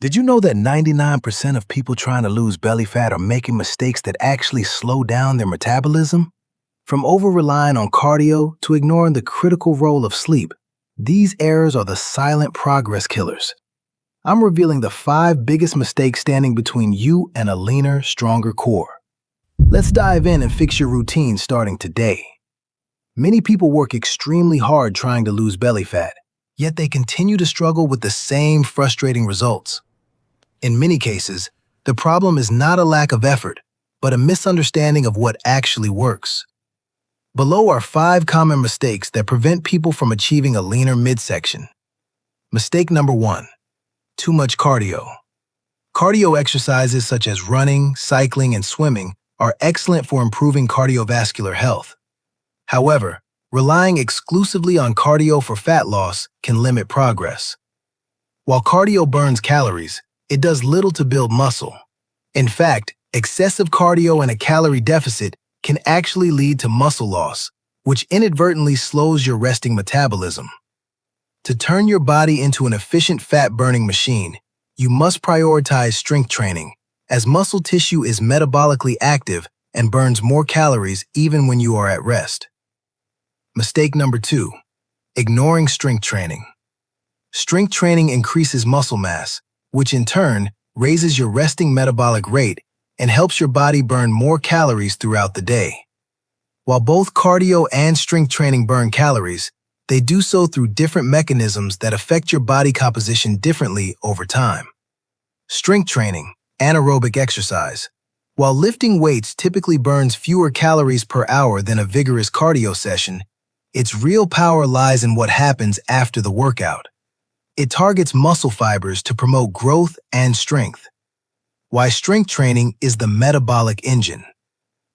Did you know that 99% of people trying to lose belly fat are making mistakes that actually slow down their metabolism? From over-relying on cardio to ignoring the critical role of sleep, these errors are the silent progress killers. I'm revealing the 5 biggest mistakes standing between you and a leaner, stronger core. Let's dive in and fix your routine starting today. Many people work extremely hard trying to lose belly fat, yet they continue to struggle with the same frustrating results. In many cases, the problem is not a lack of effort, but a misunderstanding of what actually works. Below are 5 common mistakes that prevent people from achieving a leaner midsection. Mistake number 1. Too much cardio. Cardio exercises such as running, cycling, and swimming are excellent for improving cardiovascular health. However, relying exclusively on cardio for fat loss can limit progress. While cardio burns calories, it does little to build muscle. In fact, excessive cardio and a calorie deficit can actually lead to muscle loss, which inadvertently slows your resting metabolism. To turn your body into an efficient fat-burning machine, you must prioritize strength training, as muscle tissue is metabolically active and burns more calories even when you are at rest. Mistake number 2. Ignoring strength training. Strength training increases muscle mass, which in turn raises your resting metabolic rate and helps your body burn more calories throughout the day. While both cardio and strength training burn calories, they do so through different mechanisms that affect your body composition differently over time. Strength training, anaerobic exercise. While lifting weights typically burns fewer calories per hour than a vigorous cardio session, its real power lies in what happens after the workout. It targets muscle fibers to promote growth and strength. Why strength training is the metabolic engine.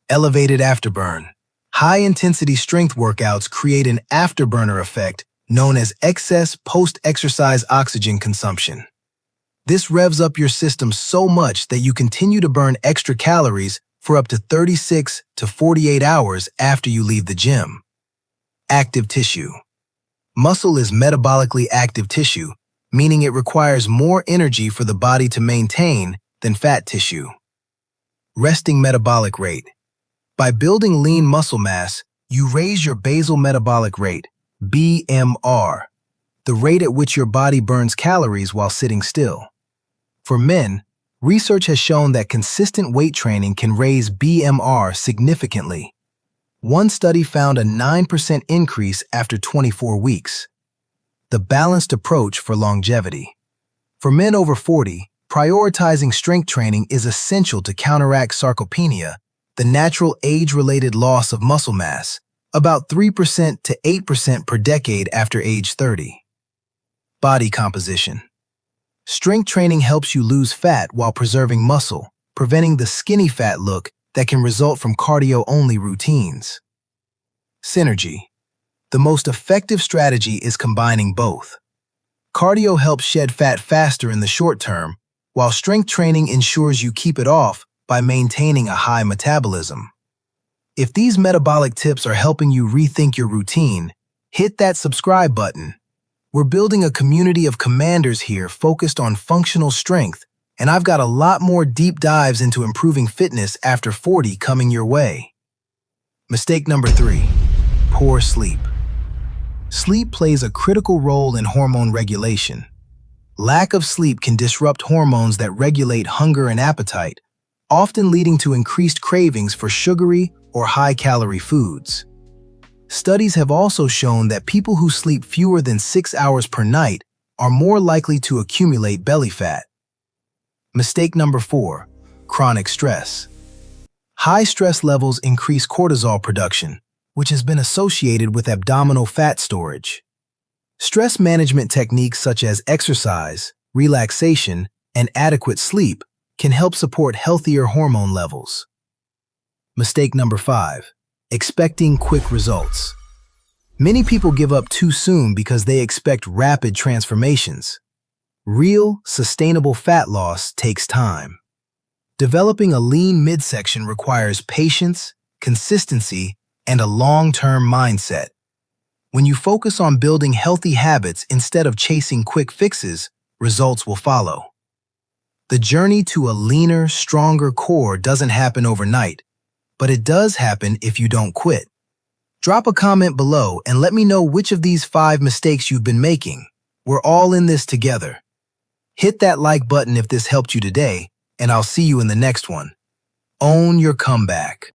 Elevated afterburn. High-intensity strength workouts create an afterburner effect known as excess post-exercise oxygen consumption. This revs up your system so much that you continue to burn extra calories for up to 36 to 48 hours after you leave the gym. Active tissue. Muscle is metabolically active tissue, meaning it requires more energy for the body to maintain than fat tissue. Resting metabolic rate. By building lean muscle mass, you raise your basal metabolic rate, BMR, the rate at which your body burns calories while sitting still. For men, research has shown that consistent weight training can raise BMR significantly. One study found a 9% increase after 24 weeks. The balanced approach for longevity. For men over 40, prioritizing strength training is essential to counteract sarcopenia, the natural age-related loss of muscle mass, about 3% to 8% per decade after age 30. Body composition. Strength training helps you lose fat while preserving muscle, preventing the skinny fat look that can result from cardio-only routines. Synergy. The most effective strategy is combining both. Cardio helps shed fat faster in the short term, while strength training ensures you keep it off by maintaining a high metabolism. If these metabolic tips are helping you rethink your routine, hit that subscribe button. We're building a community of commanders here focused on functional strength, and I've got a lot more deep dives into improving fitness after 40 coming your way. Mistake number 3. Poor sleep. Sleep plays a critical role in hormone regulation. Lack of sleep can disrupt hormones that regulate hunger and appetite, often leading to increased cravings for sugary or high-calorie foods. Studies have also shown that people who sleep fewer than 6 hours per night are more likely to accumulate belly fat. Mistake number 4. Chronic stress. High stress levels increase cortisol production, which has been associated with abdominal fat storage. Stress management techniques such as exercise, relaxation, and adequate sleep can help support healthier hormone levels. Mistake number 5. Expecting quick results. Many people give up too soon because they expect rapid transformations. Real, sustainable fat loss takes time. Developing a lean midsection requires patience, consistency, and a long-term mindset. When you focus on building healthy habits instead of chasing quick fixes, results will follow. The journey to a leaner, stronger core doesn't happen overnight, but it does happen if you don't quit. Drop a comment below and let me know which of these 5 mistakes you've been making. We're all in this together. Hit that like button if this helped you today, and I'll see you in the next one. Own your comeback.